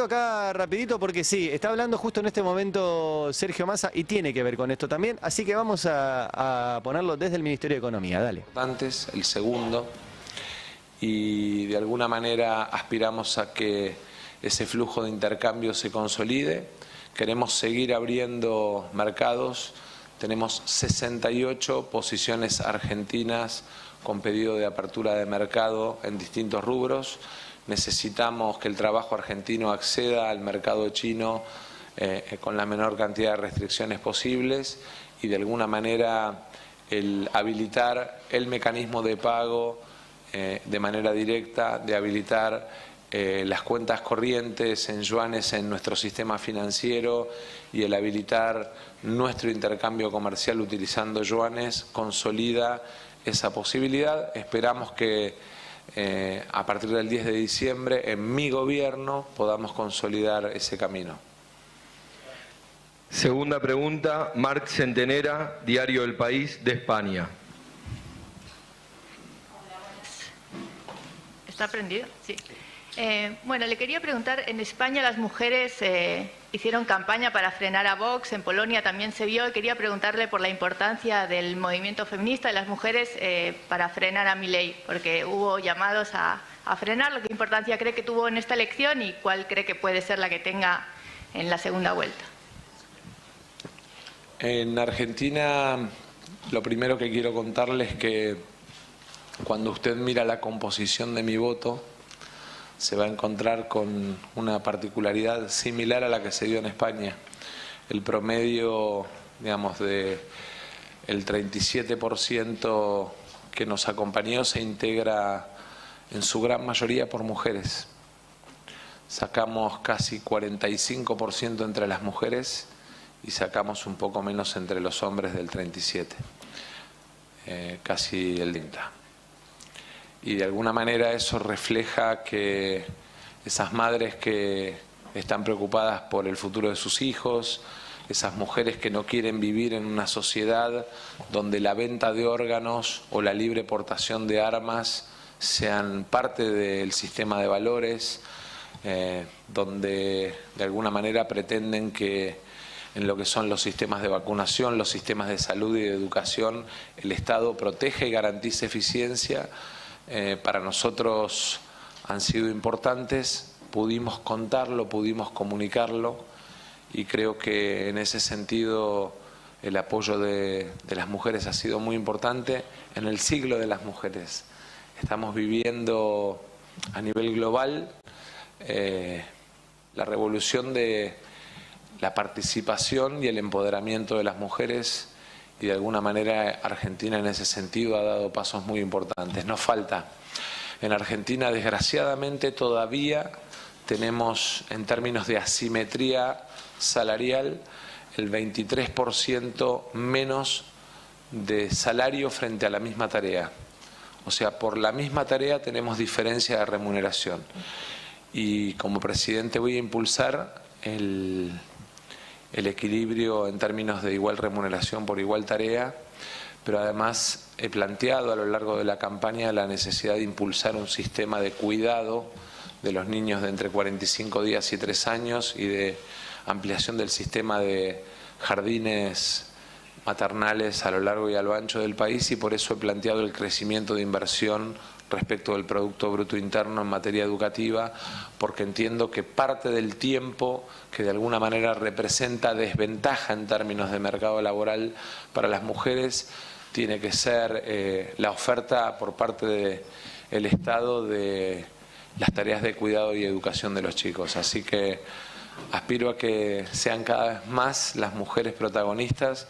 meto acá rapidito porque sí, está hablando justo en este momento Sergio Massa y tiene que ver con esto también, así que vamos a ponerlo desde el Ministerio de Economía, dale. Antes, el segundo, y de alguna manera aspiramos a que ese flujo de intercambio se consolide. Queremos seguir abriendo mercados. Tenemos 68 posiciones argentinas con pedido de apertura de mercado en distintos rubros. Necesitamos que el trabajo argentino acceda al mercado chino con la menor cantidad de restricciones posibles y de alguna manera el habilitar el mecanismo de pago de manera directa, de habilitar las cuentas corrientes en yuanes en nuestro sistema financiero y el habilitar nuestro intercambio comercial utilizando yuanes consolida esa posibilidad. Esperamos que a partir del 10 de diciembre en mi gobierno podamos consolidar ese camino. Segunda pregunta, Marc Centenera, Diario El País de España. ¿Está prendido? Sí. Bueno, le quería preguntar, en España las mujeres hicieron campaña para frenar a Vox, en Polonia también se vio, y quería preguntarle por la importancia del movimiento feminista de las mujeres para frenar a Milei, porque hubo llamados a frenarlo. ¿Qué importancia cree que tuvo en esta elección y cuál cree que puede ser la que tenga en la segunda vuelta? En Argentina, lo primero que quiero contarles es que cuando usted mira la composición de mi voto, se va a encontrar con una particularidad similar a la que se dio en España. El promedio, digamos, de el 37% que nos acompañó se integra en su gran mayoría por mujeres. Sacamos casi 45% entre las mujeres y sacamos un poco menos entre los hombres del 37%, casi el 30%. Y de alguna manera eso refleja que esas madres que están preocupadas por el futuro de sus hijos, esas mujeres que no quieren vivir en una sociedad donde la venta de órganos o la libre portación de armas sean parte del sistema de valores, donde de alguna manera pretenden que en lo que son los sistemas de vacunación, los sistemas de salud y de educación, el Estado protege y garantice eficiencia. Para nosotros han sido importantes, pudimos contarlo, pudimos comunicarlo y creo que en ese sentido el apoyo de las mujeres ha sido muy importante en el siglo de las mujeres. Estamos viviendo a nivel global la revolución de la participación y el empoderamiento de las mujeres. Y de alguna manera Argentina en ese sentido ha dado pasos muy importantes. Nos falta. En Argentina, desgraciadamente, todavía tenemos, en términos de asimetría salarial, el 23% menos de salario frente a la misma tarea. O sea, por la misma tarea tenemos diferencia de remuneración. Y como presidente voy a impulsar el equilibrio en términos de igual remuneración por igual tarea, pero además he planteado a lo largo de la campaña la necesidad de impulsar un sistema de cuidado de los niños de entre 45 días y 3 años y de ampliación del sistema de jardines maternales a lo largo y a lo ancho del país, y por eso he planteado el crecimiento de inversión respecto del Producto Bruto Interno en materia educativa, porque entiendo que parte del tiempo que de alguna manera representa desventaja en términos de mercado laboral para las mujeres tiene que ser la oferta por parte del Estado de las tareas de cuidado y educación de los chicos. Así que aspiro a que sean cada vez más las mujeres protagonistas,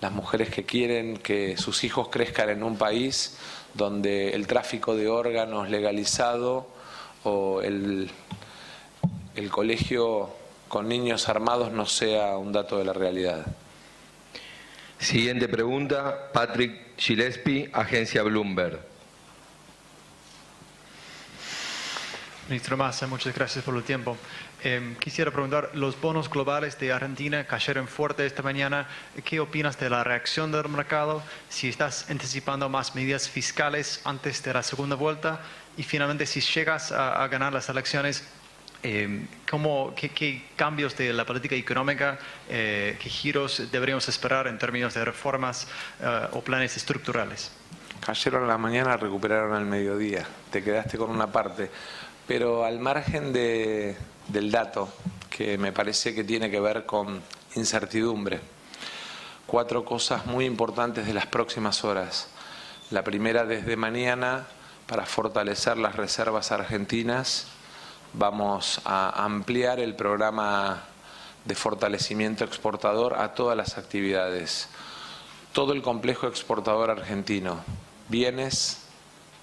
las mujeres que quieren que sus hijos crezcan en un país donde el tráfico de órganos legalizado o el colegio con niños armados no sea un dato de la realidad. Siguiente pregunta, Patrick Gillespie, Agencia Bloomberg. Ministro Massa, muchas gracias por el tiempo. Quisiera preguntar, los bonos globales de Argentina cayeron fuerte esta mañana. ¿Qué opinas de la reacción del mercado? Si estás anticipando más medidas fiscales antes de la segunda vuelta. Y finalmente, si llegas a ganar las elecciones, ¿Qué cambios de la política económica, qué giros deberíamos esperar en términos de reformas o planes estructurales? Cayeron a la mañana, recuperaron al mediodía. Te quedaste con una parte. Pero al margen del dato, que me parece que tiene que ver con incertidumbre, 4 cosas muy importantes de las próximas horas. La primera, desde mañana, para fortalecer las reservas argentinas, vamos a ampliar el programa de fortalecimiento exportador a todas las actividades. Todo el complejo exportador argentino, bienes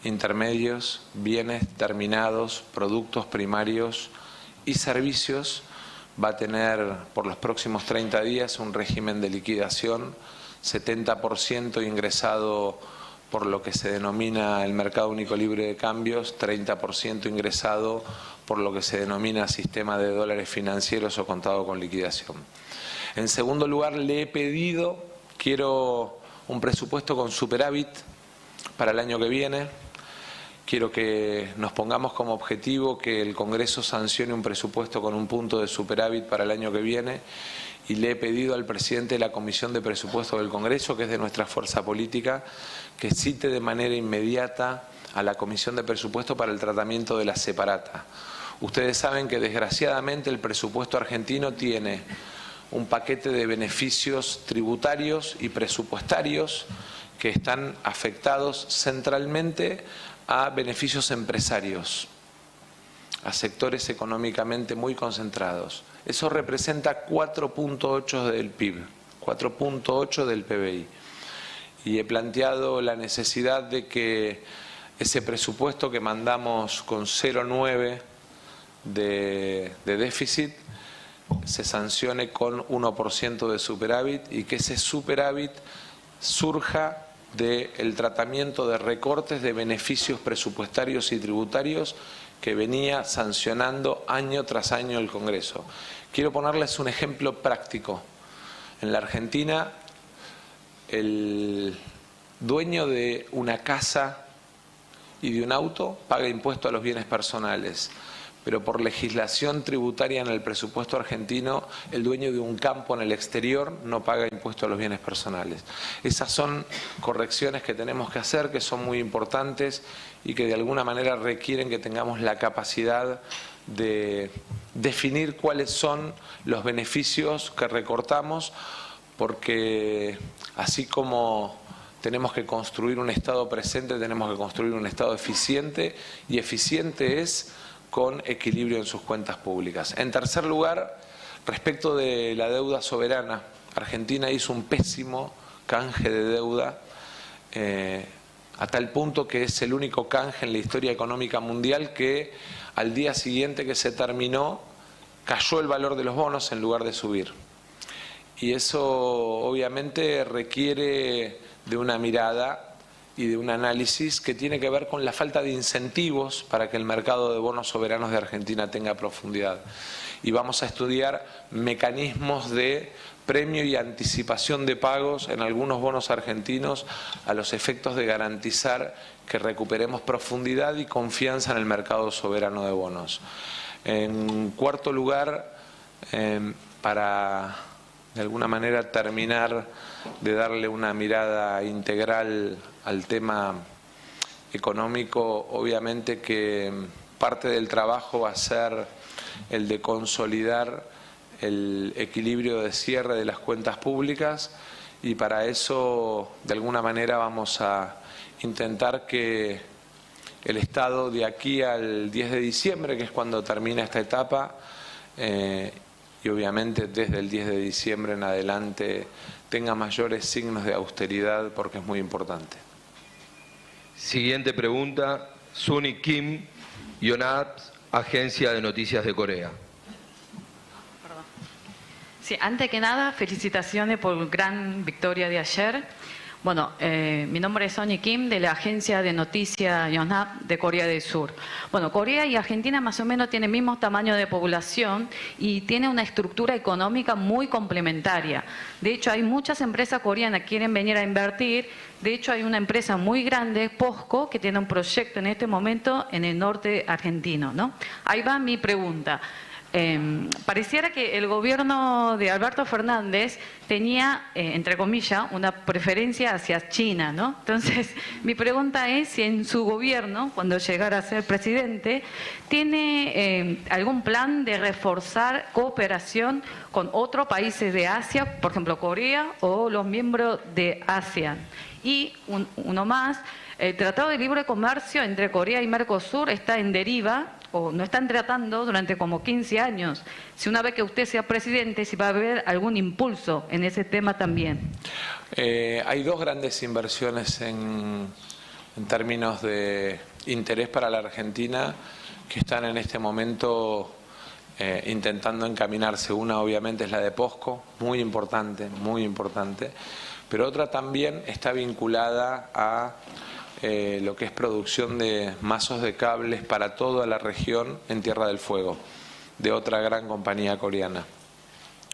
intermedios, bienes terminados, productos primarios y servicios, va a tener por los próximos 30 días un régimen de liquidación, 70% ingresado por lo que se denomina el mercado único libre de cambios, 30% ingresado por lo que se denomina sistema de dólares financieros o contado con liquidación. En segundo lugar, le he pedido, quiero un presupuesto con superávit para el año que viene. Quiero que nos pongamos como objetivo que el Congreso sancione un presupuesto con un punto de superávit para el año que viene, y le he pedido al presidente de la Comisión de Presupuestos del Congreso, que es de nuestra fuerza política, que cite de manera inmediata a la Comisión de Presupuestos para el tratamiento de la separata. Ustedes saben que desgraciadamente el presupuesto argentino tiene un paquete de beneficios tributarios y presupuestarios que están afectados centralmente a beneficios empresarios, a sectores económicamente muy concentrados. Eso representa 4.8 del PIB, 4.8 del PBI. Y he planteado la necesidad de que ese presupuesto que mandamos con 0,9 de déficit se sancione con 1% de superávit, y que ese superávit surja del tratamiento de recortes de beneficios presupuestarios y tributarios que venía sancionando año tras año el Congreso. Quiero ponerles un ejemplo práctico. En la Argentina, el dueño de una casa y de un auto paga impuesto a los bienes personales, pero por legislación tributaria en el presupuesto argentino, el dueño de un campo en el exterior no paga impuesto a los bienes personales. Esas son correcciones que tenemos que hacer, que son muy importantes y que de alguna manera requieren que tengamos la capacidad de definir cuáles son los beneficios que recortamos, porque así como tenemos que construir un Estado presente, tenemos que construir un Estado eficiente, y eficiente es con equilibrio en sus cuentas públicas. En tercer lugar, respecto de la deuda soberana, Argentina hizo un pésimo canje de deuda, a tal punto que es el único canje en la historia económica mundial que al día siguiente que se terminó cayó el valor de los bonos en lugar de subir. Y eso obviamente requiere de una mirada y de un análisis que tiene que ver con la falta de incentivos para que el mercado de bonos soberanos de Argentina tenga profundidad. Y vamos a estudiar mecanismos de premio y anticipación de pagos en algunos bonos argentinos a los efectos de garantizar que recuperemos profundidad y confianza en el mercado soberano de bonos. En cuarto lugar, para de alguna manera terminar de darle una mirada integral al tema económico, obviamente que parte del trabajo va a ser el de consolidar el equilibrio de cierre de las cuentas públicas, y para eso de alguna manera vamos a intentar que el Estado de aquí al 10 de diciembre, que es cuando termina esta etapa, y obviamente desde el 10 de diciembre en adelante tenga mayores signos de austeridad, porque es muy importante. Siguiente pregunta, Suni Kim, Yonhap, Agencia de Noticias de Corea. Sí, antes que nada, felicitaciones por la gran victoria de ayer. Bueno, mi nombre es Sonny Kim, de la agencia de noticias Yonhap de Corea del Sur. Bueno, Corea y Argentina más o menos tienen el mismo tamaño de población y tiene una estructura económica muy complementaria. De hecho, hay muchas empresas coreanas que quieren venir a invertir. De hecho, hay una empresa muy grande, POSCO, que tiene un proyecto en este momento en el norte argentino, ¿no? Ahí va mi pregunta. Pareciera que el gobierno de Alberto Fernández tenía, entre comillas, una preferencia hacia China, ¿no? Entonces, mi pregunta es si en su gobierno, cuando llegara a ser presidente, tiene algún plan de reforzar cooperación con otros países de Asia, por ejemplo, Corea o los miembros de ASEAN. Y uno más, el Tratado de Libre Comercio entre Corea y Mercosur está en deriva, o no están tratando durante como 15 años. Si una vez que usted sea presidente, si va a haber algún impulso en ese tema también. Hay dos grandes inversiones en términos de interés para la Argentina que están en este momento intentando encaminarse. Una obviamente es la de POSCO, muy importante, pero otra también está vinculada a lo que es producción de mazos de cables para toda la región en Tierra del Fuego, de otra gran compañía coreana.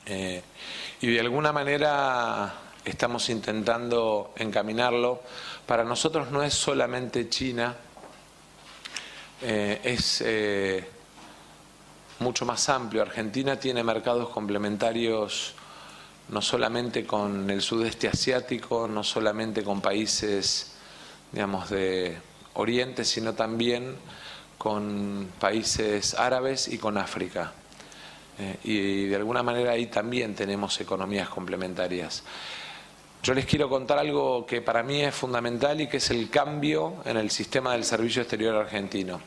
Y de alguna manera estamos intentando encaminarlo. Para nosotros no es solamente China, es mucho más amplio. Argentina tiene mercados complementarios no solamente con el sudeste asiático, no solamente con países, digamos, de Oriente, sino también con países árabes y con África. Y de alguna manera ahí también tenemos economías complementarias. Yo les quiero contar algo que para mí es fundamental y que es el cambio en el sistema del servicio exterior argentino.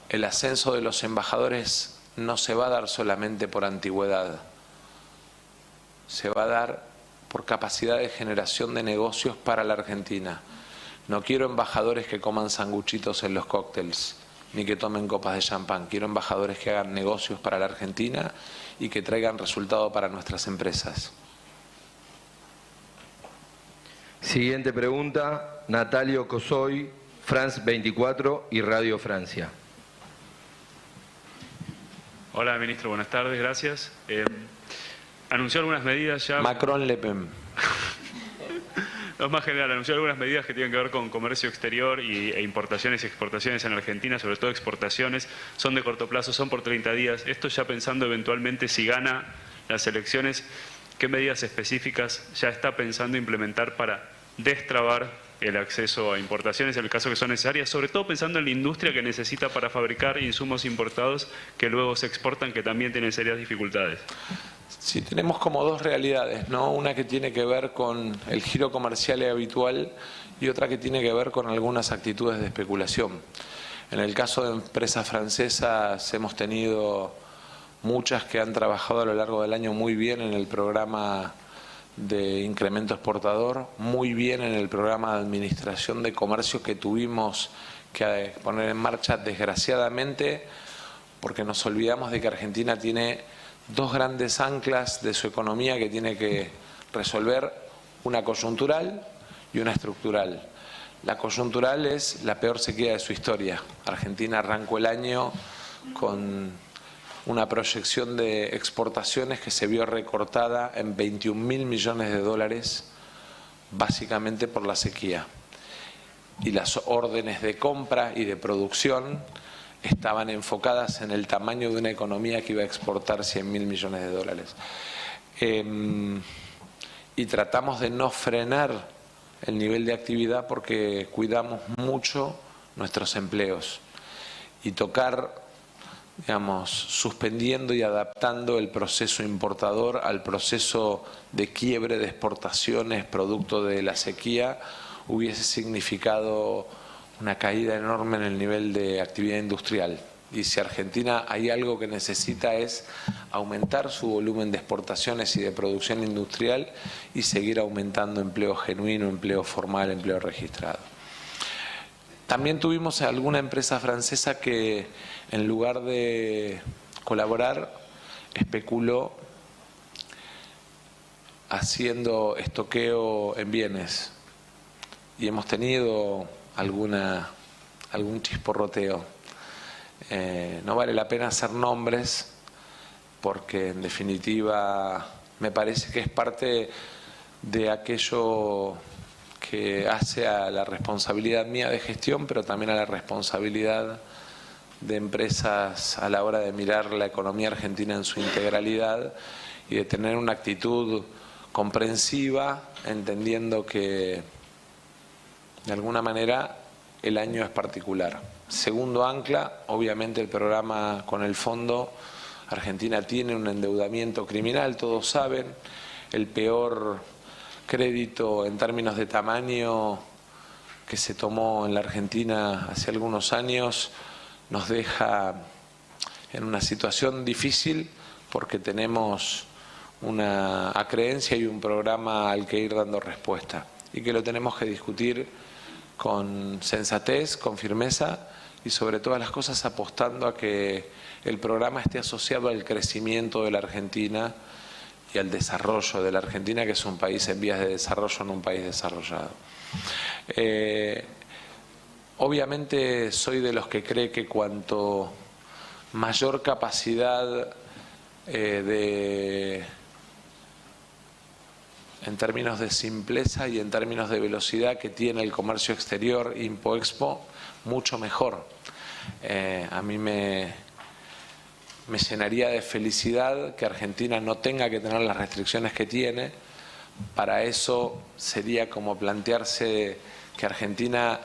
El ascenso de los embajadores no se va a dar solamente por antigüedad, se va a dar por capacidad de generación de negocios para la Argentina. No quiero embajadores que coman sanguchitos en los cócteles, ni que tomen copas de champán. Quiero embajadores que hagan negocios para la Argentina y que traigan resultado para nuestras empresas. Siguiente pregunta, Natalio Cosoy, France 24 y Radio Francia. Hola, ministro, buenas tardes, gracias. Anunció algunas medidas ya... Macron-Le Pen. No, más general, anunció algunas medidas que tienen que ver con comercio exterior e importaciones y exportaciones en Argentina, sobre todo exportaciones, son de corto plazo, son por 30 días. Esto ya pensando eventualmente si gana las elecciones, ¿qué medidas específicas ya está pensando implementar para destrabar el acceso a importaciones en el caso que son necesarias, sobre todo pensando en la industria que necesita para fabricar insumos importados que luego se exportan, que también tienen serias dificultades? Sí, tenemos como dos realidades, ¿no? Una que tiene que ver con el giro comercial y habitual y otra que tiene que ver con algunas actitudes de especulación. En el caso de empresas francesas hemos tenido muchas que han trabajado a lo largo del año muy bien en el programa de incremento exportador, muy bien en el programa de administración de comercio que tuvimos que poner en marcha, desgraciadamente, porque nos olvidamos de que Argentina tiene dos grandes anclas de su economía que tiene que resolver, una coyuntural y una estructural. La coyuntural es la peor sequía de su historia. Argentina arrancó el año con una proyección de exportaciones que se vio recortada en 21.000 millones de dólares, básicamente por la sequía. Y las órdenes de compra y de producción estaban enfocadas en el tamaño de una economía que iba a exportar 100.000 millones de dólares. Y tratamos de no frenar el nivel de actividad porque cuidamos mucho nuestros empleos. Y tocar, digamos, suspendiendo y adaptando el proceso importador al proceso de quiebre de exportaciones producto de la sequía hubiese significado una caída enorme en el nivel de actividad industrial. Y si Argentina hay algo que necesita es aumentar su volumen de exportaciones y de producción industrial y seguir aumentando empleo genuino, empleo formal, empleo registrado. También tuvimos alguna empresa francesa que en lugar de colaborar especuló haciendo estoqueo en bienes. y hemos tenido algún chisporroteo. No vale la pena hacer nombres porque en definitiva me parece que es parte de aquello que hace a la responsabilidad mía de gestión, pero también a la responsabilidad de empresas a la hora de mirar la economía argentina en su integralidad y de tener una actitud comprensiva, entendiendo que de alguna manera el año es particular. Segundo ancla, obviamente el programa con el fondo, Argentina tiene un endeudamiento criminal, todos saben, el peor crédito en términos de tamaño que se tomó en la Argentina hace algunos años nos deja en una situación difícil porque tenemos una acreencia y un programa al que ir dando respuesta y que lo tenemos que discutir con sensatez, con firmeza y sobre todas las cosas apostando a que el programa esté asociado al crecimiento de la Argentina y al desarrollo de la Argentina, que es un país en vías de desarrollo, no un país desarrollado. Obviamente soy de los que cree que cuanto mayor capacidad en términos de simpleza y en términos de velocidad que tiene el comercio exterior Impo-Expo, mucho mejor. A mí me llenaría de felicidad que Argentina no tenga que tener las restricciones que tiene. Para eso sería como plantearse que Argentina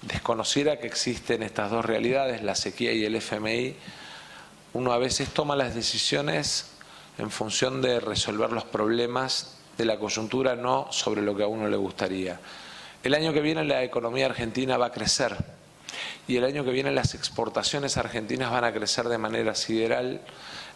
desconociera que existen estas dos realidades, la sequía y el FMI. Uno a veces toma las decisiones en función de resolver los problemas de la coyuntura, no sobre lo que a uno le gustaría. El año que viene la economía argentina va a crecer y el año que viene las exportaciones argentinas van a crecer de manera sideral,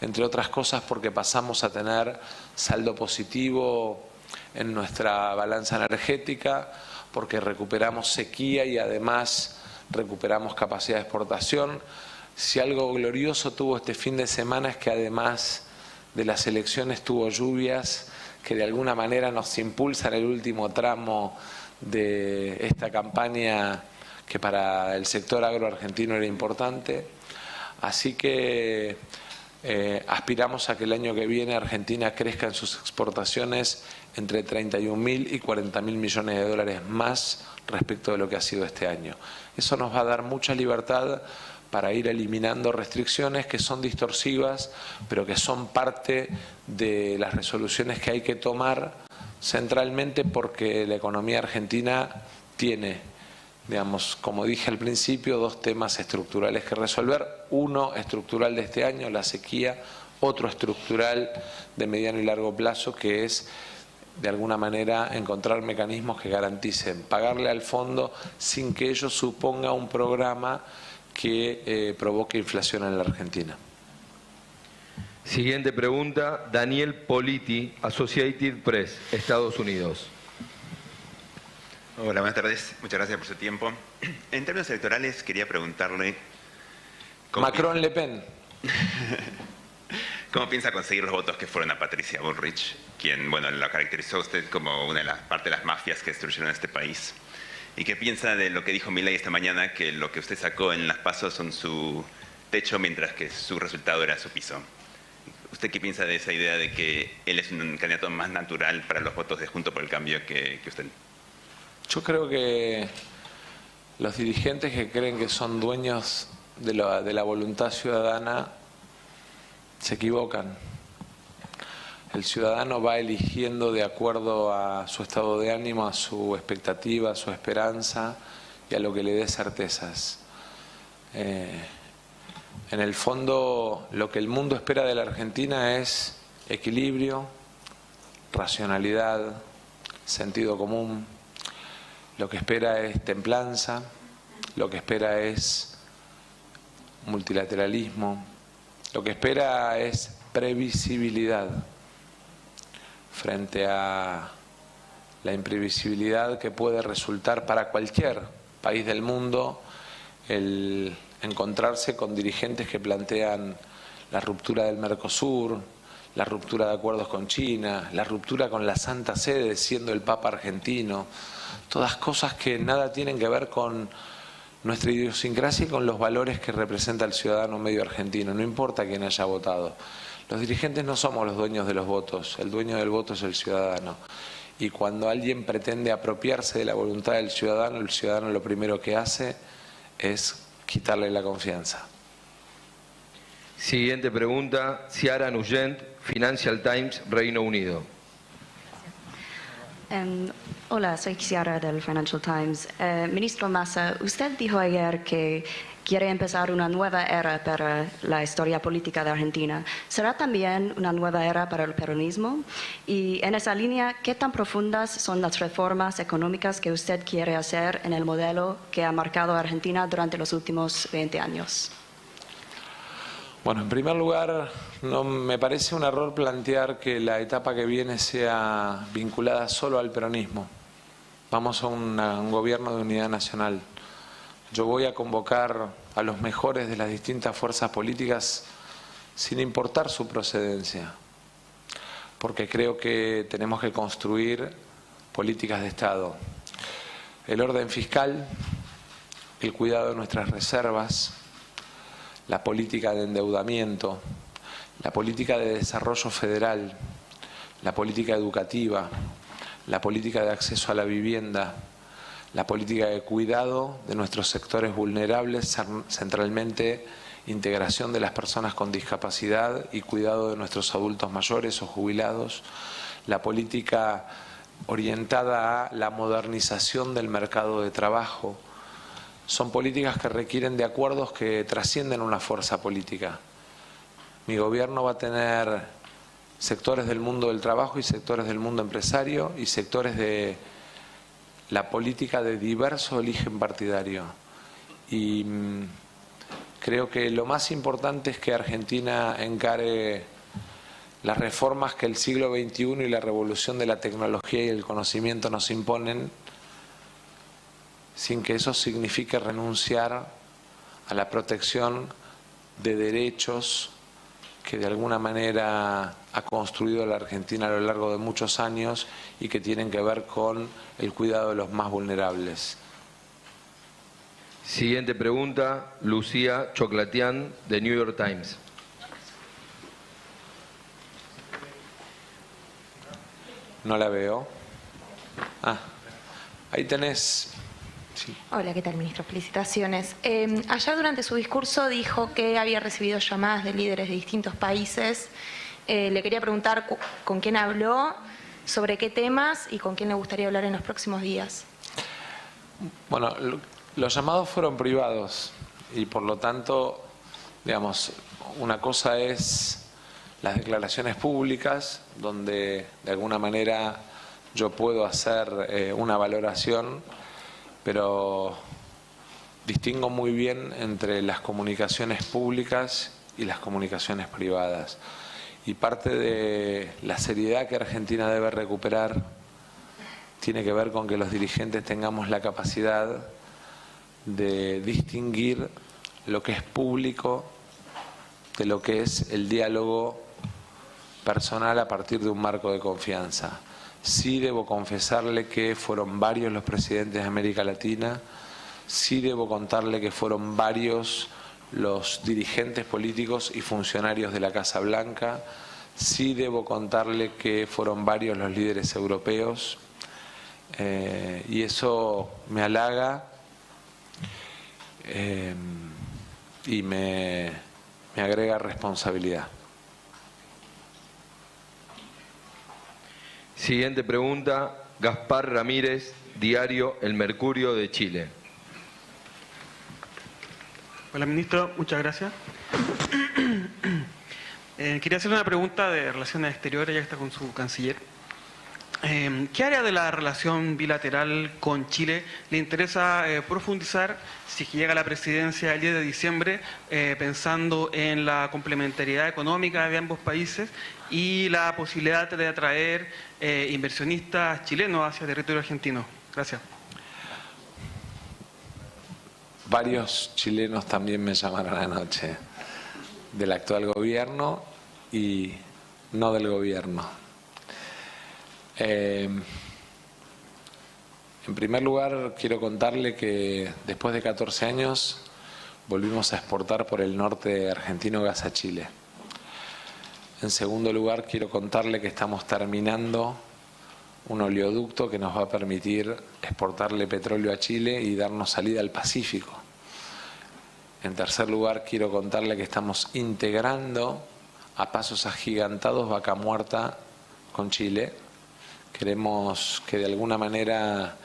entre otras cosas porque pasamos a tener saldo positivo en nuestra balanza energética, porque recuperamos sequía y además recuperamos capacidad de exportación. Si algo glorioso tuvo este fin de semana es que además de las elecciones tuvo lluvias que de alguna manera nos impulsan el último tramo de esta campaña que para el sector agroargentino era importante. Así que aspiramos a que el año que viene Argentina crezca en sus exportaciones entre 31.000 y 40.000 millones de dólares más respecto de lo que ha sido este año. Eso nos va a dar mucha libertad para ir eliminando restricciones que son distorsivas, pero que son parte de las resoluciones que hay que tomar centralmente porque la economía argentina tiene, digamos, como dije al principio, dos temas estructurales que resolver. Uno estructural de este año, la sequía, otro estructural de mediano y largo plazo, que es de alguna manera encontrar mecanismos que garanticen pagarle al fondo sin que ello suponga un programa que provoque inflación en la Argentina. Siguiente pregunta, Daniel Politi, Associated Press, Estados Unidos. Hola, buenas tardes. Muchas gracias por su tiempo. En términos electorales, quería preguntarle... Macron-Le Pen. ¿Cómo piensa conseguir los votos que fueron a Patricia Bullrich, quien, bueno, lo caracterizó a usted como una de las partes de las mafias que destruyeron este país? ¿Y qué piensa de lo que dijo Milei esta mañana, que lo que usted sacó en las PASO son su techo, mientras que su resultado era su piso? ¿Usted qué piensa de esa idea de que él es un candidato más natural para los votos de Juntos por el Cambio que usted? Yo creo que los dirigentes que creen que son dueños de la voluntad ciudadana se equivocan. El ciudadano va eligiendo de acuerdo a su estado de ánimo, a su expectativa, a su esperanza y a lo que le dé certezas. En el fondo, lo que el mundo espera de la Argentina es equilibrio, racionalidad, sentido común. Lo que espera es templanza, lo que espera es multilateralismo, lo que espera es previsibilidad frente a la imprevisibilidad que puede resultar para cualquier país del mundo el encontrarse con dirigentes que plantean la ruptura del Mercosur, la ruptura de acuerdos con China, la ruptura con la Santa Sede siendo el Papa argentino, todas cosas que nada tienen que ver con nuestra idiosincrasia y con los valores que representa el ciudadano medio argentino, no importa quién haya votado. Los dirigentes no somos los dueños de los votos, el dueño del voto es el ciudadano. Y cuando alguien pretende apropiarse de la voluntad del ciudadano, el ciudadano lo primero que hace es quitarle la confianza. Siguiente pregunta, Ciara Nugent, Financial Times, Reino Unido. Hola, soy Ciara del Financial Times. Ministro Massa, usted dijo ayer que quiere empezar una nueva era para la historia política de Argentina. ¿Será también una nueva era para el peronismo? Y en esa línea, ¿qué tan profundas son las reformas económicas que usted quiere hacer en el modelo que ha marcado a Argentina durante los últimos 20 años? Bueno, en primer lugar, no me parece un error plantear que la etapa que viene sea vinculada solo al peronismo. Vamos a un gobierno de unidad nacional. Yo voy a convocar a los mejores de las distintas fuerzas políticas sin importar su procedencia, porque creo que tenemos que construir políticas de Estado. El orden fiscal, el cuidado de nuestras reservas, la política de endeudamiento, la política de desarrollo federal, la política educativa, la política de acceso a la vivienda, la política de cuidado de nuestros sectores vulnerables, centralmente integración de las personas con discapacidad y cuidado de nuestros adultos mayores o jubilados, la política orientada a la modernización del mercado de trabajo. Son políticas que requieren de acuerdos que trascienden una fuerza política. Mi gobierno va a tener sectores del mundo del trabajo y sectores del mundo empresario y sectores de la política de diverso origen partidario. Y creo que lo más importante es que Argentina encare las reformas que el siglo XXI y la revolución de la tecnología y el conocimiento nos imponen, sin que eso signifique renunciar a la protección de derechos que de alguna manera ha construido la Argentina a lo largo de muchos años y que tienen que ver con el cuidado de los más vulnerables. Siguiente pregunta, Lucía Chocolatian, de New York Times. No la veo. Ahí tenés. Sí. Hola, ¿qué tal, ministro? Felicitaciones. Ayer durante su discurso dijo que había recibido llamadas de líderes de distintos países. Le quería preguntar con quién habló, sobre qué temas y con quién le gustaría hablar en los próximos días. Bueno, los llamados fueron privados y por lo tanto, digamos, una cosa es las declaraciones públicas, donde de alguna manera yo puedo hacer una valoración, pero distingo muy bien entre las comunicaciones públicas y las comunicaciones privadas. Y parte de la seriedad que Argentina debe recuperar tiene que ver con que los dirigentes tengamos la capacidad de distinguir lo que es público de lo que es el diálogo personal a partir de un marco de confianza. Sí debo confesarle que fueron varios los presidentes de América Latina, sí debo contarle que fueron varios los dirigentes políticos y funcionarios de la Casa Blanca, sí debo contarle que fueron varios los líderes europeos, y eso me halaga y me agrega responsabilidad. Siguiente pregunta, Gaspar Ramírez, diario El Mercurio de Chile. Hola, ministro, muchas gracias. Quería hacerle una pregunta de relaciones exteriores, ya que está con su canciller. ¿Qué área de la relación bilateral con Chile le interesa profundizar si llega a la presidencia el 10 de diciembre, pensando en la complementariedad económica de ambos países y la posibilidad de atraer inversionistas chilenos hacia territorio argentino? Gracias. Varios chilenos también me llamaron anoche del actual gobierno y no del gobierno. En primer lugar, quiero contarle que después de 14 años volvimos a exportar por el norte argentino gas a Chile. En segundo lugar, quiero contarle que estamos terminando un oleoducto que nos va a permitir exportarle petróleo a Chile y darnos salida al Pacífico. En tercer lugar, quiero contarle que estamos integrando a pasos agigantados Vaca Muerta con Chile. Queremos que de alguna manera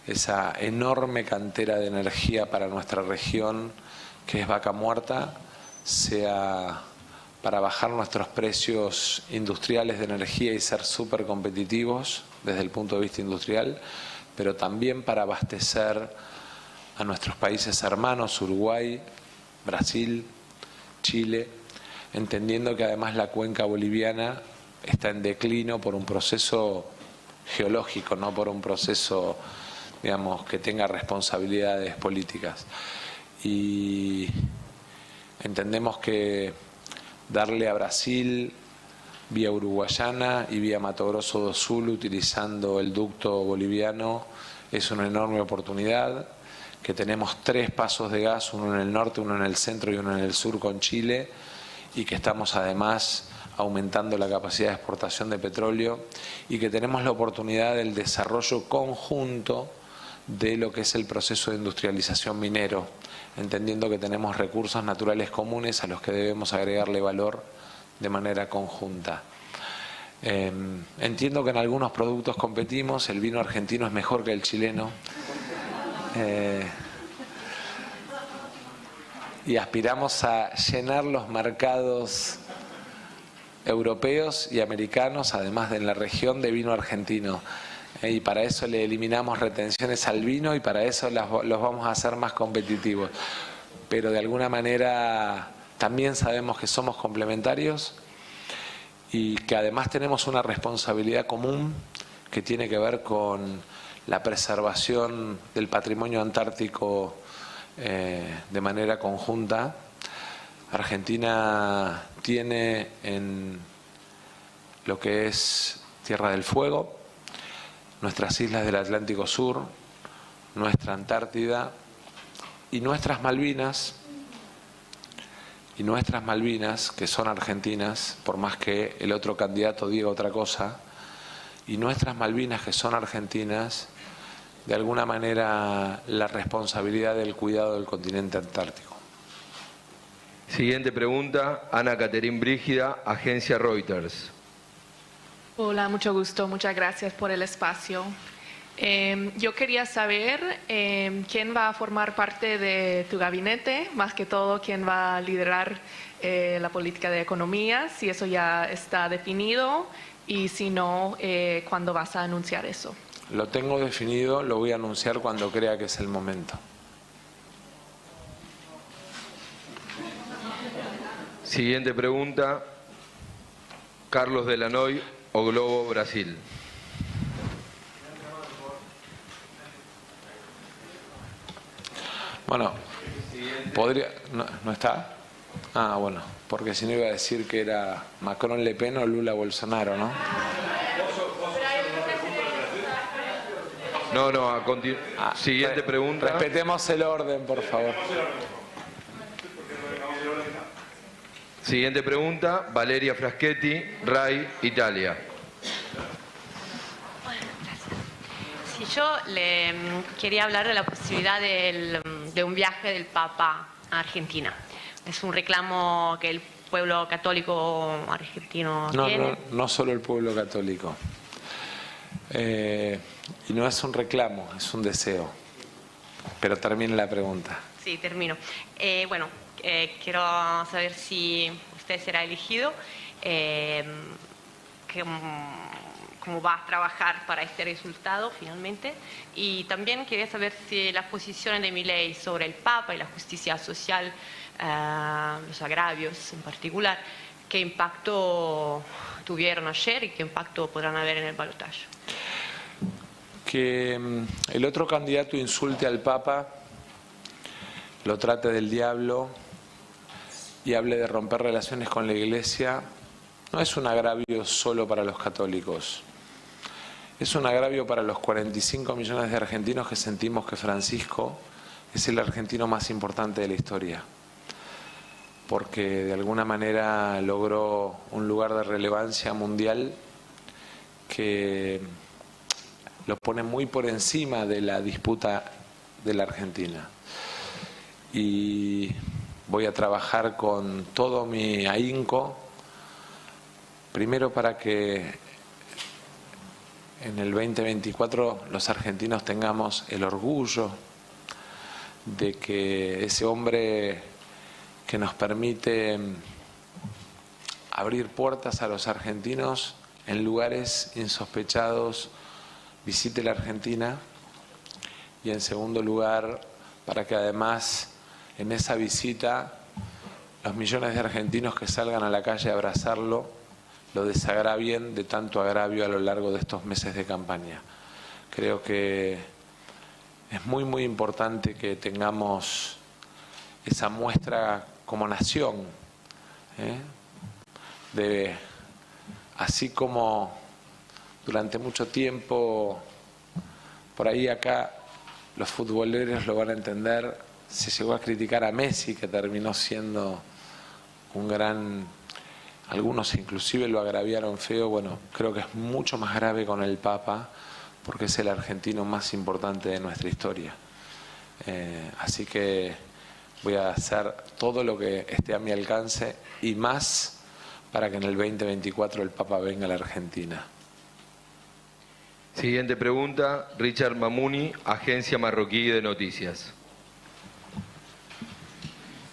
esa enorme cantera de energía para nuestra región, que es Vaca Muerta, sea para bajar nuestros precios industriales de energía y ser súper competitivos desde el punto de vista industrial, pero también para abastecer a nuestros países hermanos, Uruguay, Brasil, Chile, entendiendo que además la cuenca boliviana está en declino por un proceso geológico, no por un proceso, digamos, que tenga responsabilidades políticas. Y entendemos que darle a Brasil vía uruguayana y vía Mato Grosso do Sul utilizando el ducto boliviano es una enorme oportunidad, que tenemos 3 pasos de gas, uno en el norte, uno en el centro y uno en el sur con Chile, y que estamos además aumentando la capacidad de exportación de petróleo y que tenemos la oportunidad del desarrollo conjunto de lo que es el proceso de industrialización minero, entendiendo que tenemos recursos naturales comunes a los que debemos agregarle valor de manera conjunta. Entiendo que en algunos productos competimos, el vino argentino es mejor que el chileno, y aspiramos a llenar los mercados europeos y americanos, además de en la región, de vino argentino. Y para eso le eliminamos retenciones al vino y para eso los vamos a hacer más competitivos. Pero de alguna manera también sabemos que somos complementarios y que además tenemos una responsabilidad común que tiene que ver con la preservación del patrimonio antártico de manera conjunta. Argentina tiene en lo que es Tierra del Fuego nuestras islas del Atlántico Sur, nuestra Antártida y nuestras Malvinas, que son argentinas, por más que el otro candidato diga otra cosa, y nuestras Malvinas, que son argentinas, de alguna manera la responsabilidad del cuidado del continente antártico. Siguiente pregunta, Ana Caterín Brígida, Agencia Reuters. Hola, mucho gusto, muchas gracias por el espacio. Yo quería saber quién va a formar parte de tu gabinete, más que todo quién va a liderar la política de economía, si eso ya está definido y si no, ¿cuándo vas a anunciar eso? Lo tengo definido, lo voy a anunciar cuando crea que es el momento. Siguiente pregunta, Carlos Delanoy, O Globo, Brasil. Bueno, podría... ¿No está? Ah, bueno, porque si no iba a decir que era Macron Le Pen o Lula Bolsonaro, ¿no? No, a continuación. Siguiente pregunta. Respetemos el orden, por favor. Siguiente pregunta, Valeria Fraschetti, RAI, Italia. Sí, yo le quería hablar de la posibilidad de un viaje del Papa a Argentina. Es un reclamo que el pueblo católico argentino tiene. No solo el pueblo católico. Y no es un reclamo, es un deseo. Pero termine la pregunta. Sí, termino. Quiero saber si usted será elegido, cómo va a trabajar para este resultado finalmente. Y también quería saber si las posiciones de Milei sobre el Papa y la justicia social, los agravios en particular, qué impacto tuvieron ayer y qué impacto podrán haber en el balotaje. Que el otro candidato insulte al Papa, lo trate del diablo y hable de romper relaciones con la Iglesia, no es un agravio solo para los católicos. Es un agravio para los 45 millones de argentinos que sentimos que Francisco es el argentino más importante de la historia, porque de alguna manera logró un lugar de relevancia mundial que lo pone muy por encima de la disputa de la Argentina. Y voy a trabajar con todo mi ahínco, primero para que en el 2024 los argentinos tengamos el orgullo de que ese hombre que nos permite abrir puertas a los argentinos en lugares insospechados visite la Argentina, y en segundo lugar para que además en esa visita los millones de argentinos que salgan a la calle a abrazarlo lo desagravien de tanto agravio a lo largo de estos meses de campaña. Creo que es muy importante que tengamos esa muestra como nación, de así como durante mucho tiempo, por ahí acá los futboleros lo van a entender, se llegó a criticar a Messi, que terminó siendo un gran, algunos inclusive lo agraviaron feo. Bueno, creo que es mucho más grave con el Papa, porque es el argentino más importante de nuestra historia. Así que voy a hacer todo lo que esté a mi alcance y más para que en el 2024 el Papa venga a la Argentina. Siguiente pregunta, Richard Mamuni, Agencia Marroquí de Noticias.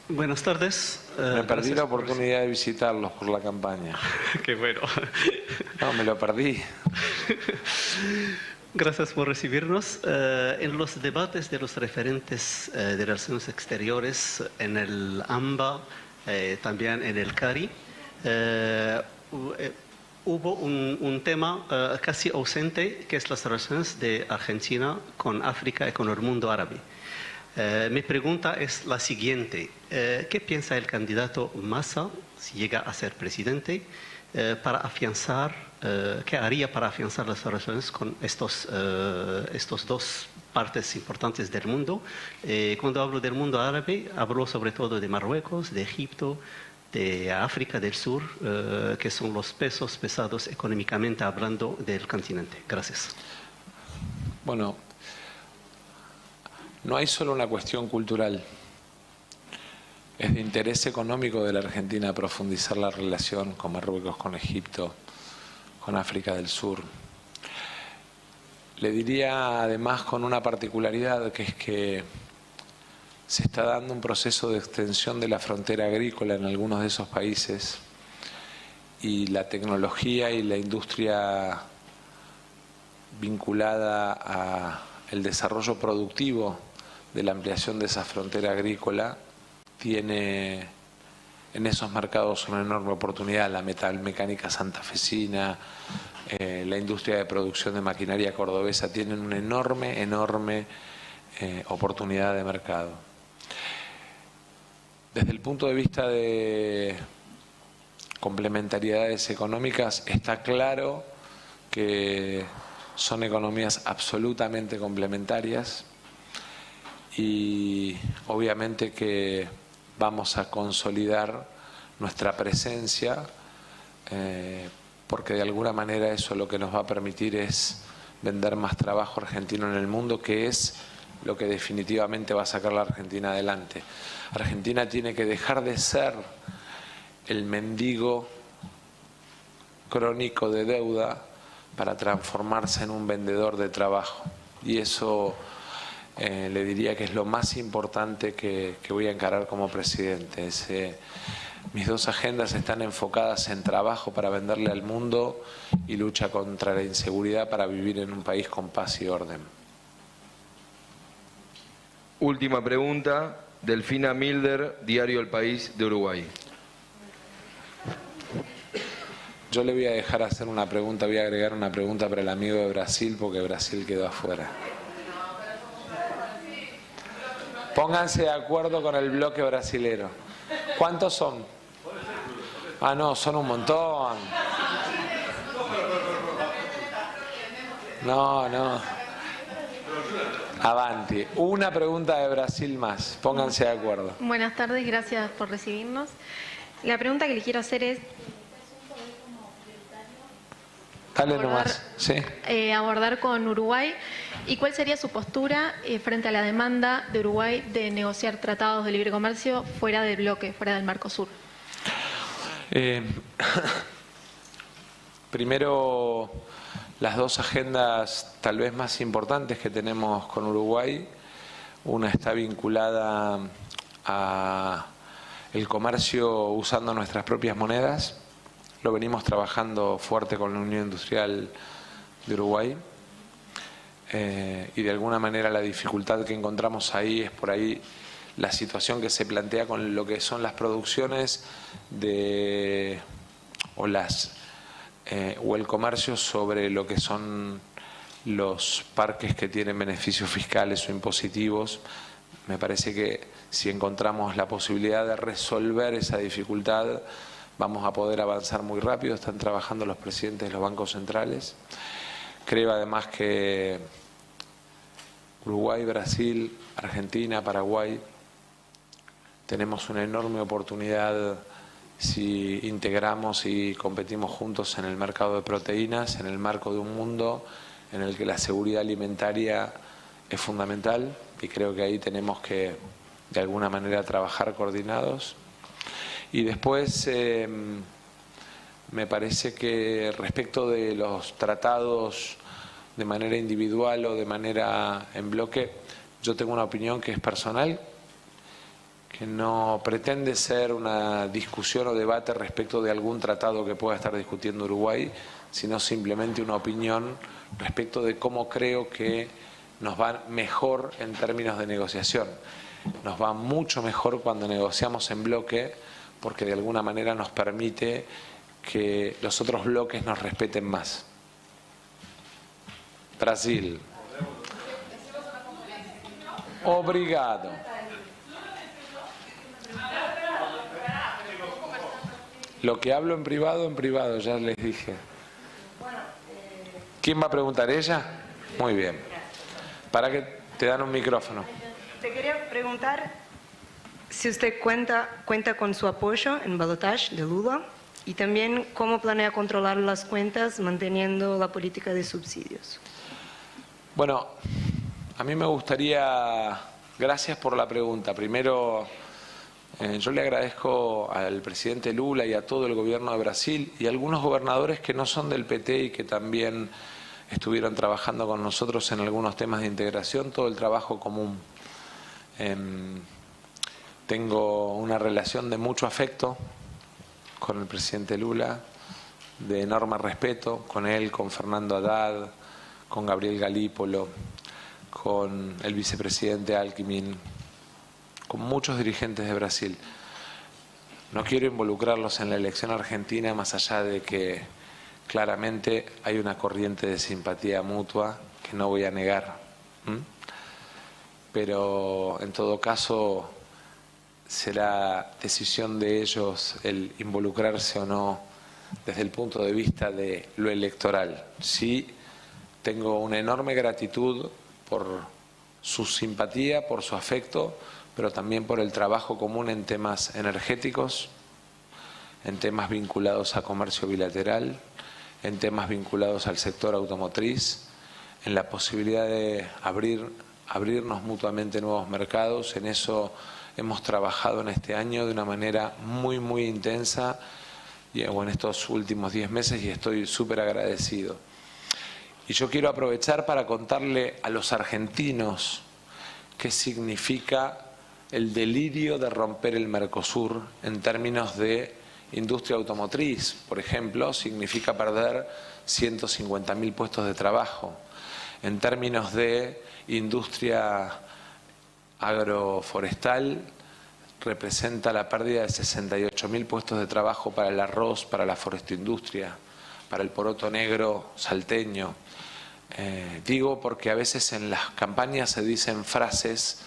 Buenas tardes. Me perdí la oportunidad de visitarlos por la campaña. Qué bueno. No, me lo perdí. Gracias por recibirnos. En los debates de los referentes de relaciones exteriores, en el AMBA, también en el CARI, hubo un tema casi ausente, que es las relaciones de Argentina con África y con el mundo árabe. Mi pregunta es la siguiente. ¿Qué piensa el candidato Massa, si llega a ser presidente, para afianzar, qué haría para afianzar las relaciones con estos dos partes importantes del mundo? Cuando hablo del mundo árabe, hablo sobre todo de Marruecos, de Egipto, de África del Sur, que son los pesos pesados económicamente hablando del continente. Gracias. Bueno, no hay solo una cuestión cultural. Es de interés económico de la Argentina profundizar la relación con Marruecos, con Egipto, con África del Sur. Le diría además con una particularidad, que es que se está dando un proceso de extensión de la frontera agrícola en algunos de esos países, y la tecnología y la industria vinculada al desarrollo productivo de la ampliación de esa frontera agrícola tiene en esos mercados una enorme oportunidad. La metalmecánica santafesina, la industria de producción de maquinaria cordobesa tienen una enorme oportunidad de mercado. Desde el punto de vista de complementariedades económicas, está claro que son economías absolutamente complementarias, y obviamente que vamos a consolidar nuestra presencia, porque de alguna manera eso lo que nos va a permitir es vender más trabajo argentino en el mundo, que es lo que definitivamente va a sacar a la Argentina adelante. Argentina tiene que dejar de ser el mendigo crónico de deuda para transformarse en un vendedor de trabajo, y eso le diría que es lo más importante que voy a encarar como presidente. Mis dos agendas están enfocadas en trabajo para venderle al mundo y lucha contra la inseguridad para vivir en un país con paz y orden. Última pregunta, Delfina Milder, Diario El País de Uruguay. Yo le voy a dejar hacer una pregunta, voy a agregar una pregunta para el amigo de Brasil, porque Brasil quedó afuera. Pónganse de acuerdo con el bloque brasilero. ¿Cuántos son? Ah, no, son un montón. No. Avanti. Una pregunta de Brasil más. Pónganse de acuerdo. Buenas tardes, gracias por recibirnos. La pregunta que le quiero hacer es Dale nomás. Sí. abordar con Uruguay y cuál sería su postura frente a la demanda de Uruguay de negociar tratados de libre comercio fuera del bloque, fuera del Mercosur. Primero, las dos agendas tal vez más importantes que tenemos con Uruguay. Una está vinculada a el comercio usando nuestras propias monedas. Lo venimos trabajando fuerte con la Unión Industrial de Uruguay. Y de alguna manera la dificultad que encontramos ahí es por ahí la situación que se plantea con lo que son las producciones o el comercio sobre lo que son los parques que tienen beneficios fiscales o impositivos. Me parece que si encontramos la posibilidad de resolver esa dificultad, vamos a poder avanzar muy rápido. Están trabajando los presidentes de los bancos centrales. Creo además que Uruguay, Brasil, Argentina, Paraguay, tenemos una enorme oportunidad si integramos y competimos juntos en el mercado de proteínas, en el marco de un mundo en el que la seguridad alimentaria es fundamental, y creo que ahí tenemos que de alguna manera trabajar coordinados. Y después me parece que respecto de los tratados de manera individual o de manera en bloque, yo tengo una opinión que es personal, que no pretende ser una discusión o debate respecto de algún tratado que pueda estar discutiendo Uruguay, sino simplemente una opinión respecto de cómo creo que nos va mejor en términos de negociación. Nos va mucho mejor cuando negociamos en bloque, porque de alguna manera nos permite que los otros bloques nos respeten más. Brasil. Obrigado. Lo que hablo en privado, ya les dije. ¿Quién va a preguntar? ¿Ella? Muy bien. Para que te dan un micrófono. Te quería preguntar si usted cuenta con su apoyo en balotaje de Lula y también cómo planea controlar las cuentas manteniendo la política de subsidios. Bueno, a mí me gustaría, gracias por la pregunta. Primero, yo le agradezco al presidente Lula y a todo el gobierno de Brasil y a algunos gobernadores que no son del PT y que también estuvieron trabajando con nosotros en algunos temas de integración, todo el trabajo común. Tengo una relación de mucho afecto con el presidente Lula, de enorme respeto con él, con Fernando Haddad, con Gabriel Galípolo, con el vicepresidente Alckmin, con muchos dirigentes de Brasil. No quiero involucrarlos en la elección argentina, más allá de que claramente hay una corriente de simpatía mutua que no voy a negar. Pero en todo caso será decisión de ellos el involucrarse o no desde el punto de vista de lo electoral. Sí, tengo una enorme gratitud por su simpatía, por su afecto, pero también por el trabajo común en temas energéticos, en temas vinculados a comercio bilateral, en temas vinculados al sector automotriz, en la posibilidad de abrirnos mutuamente nuevos mercados. En eso hemos trabajado en este año de una manera muy, muy intensa, o en estos últimos 10 meses, y estoy súper agradecido. Y yo quiero aprovechar para contarle a los argentinos qué significa el delirio de romper el Mercosur en términos de industria automotriz. Por ejemplo, significa perder 150.000 puestos de trabajo. En términos de industria agroforestal, representa la pérdida de 68.000 puestos de trabajo para el arroz, para la forestindustria, para el poroto negro salteño. Digo porque a veces en las campañas se dicen frases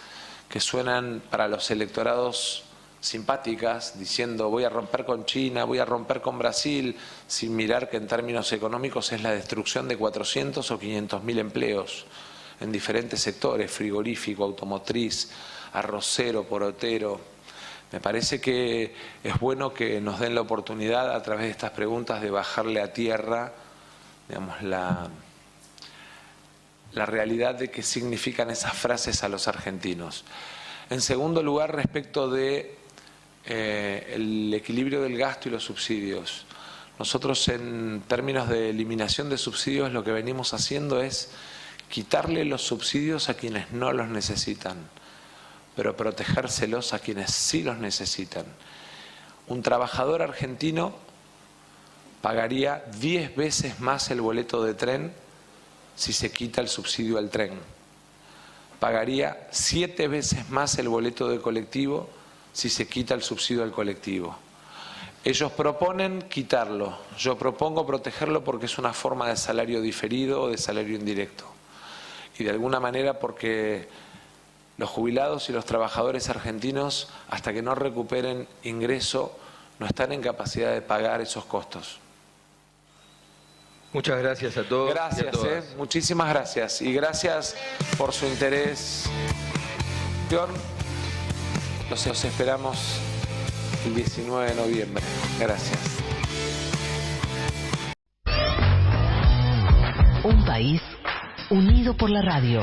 que suenan para los electorados simpáticas, diciendo voy a romper con China, voy a romper con Brasil, sin mirar que en términos económicos es la destrucción de 400 o 500.000 empleos en diferentes sectores, frigorífico, automotriz, arrocero, porotero. Me parece que es bueno que nos den la oportunidad a través de estas preguntas de bajarle a tierra, digamos, la realidad de qué significan esas frases a los argentinos. En segundo lugar, respecto de el equilibrio del gasto y los subsidios. Nosotros, en términos de eliminación de subsidios, lo que venimos haciendo es quitarle los subsidios a quienes no los necesitan, pero protegérselos a quienes sí los necesitan. Un trabajador argentino pagaría 10 veces más el boleto de tren si se quita el subsidio al tren. Pagaría 7 veces más el boleto de colectivo si se quita el subsidio al colectivo. Ellos proponen quitarlo, yo propongo protegerlo porque es una forma de salario diferido o de salario indirecto. Y de alguna manera porque los jubilados y los trabajadores argentinos, hasta que no recuperen ingreso, no están en capacidad de pagar esos costos. Muchas gracias a todos. Gracias, muchísimas gracias. Y gracias por su interés. Los esperamos el 19 de noviembre. Gracias. Un país unido por la radio.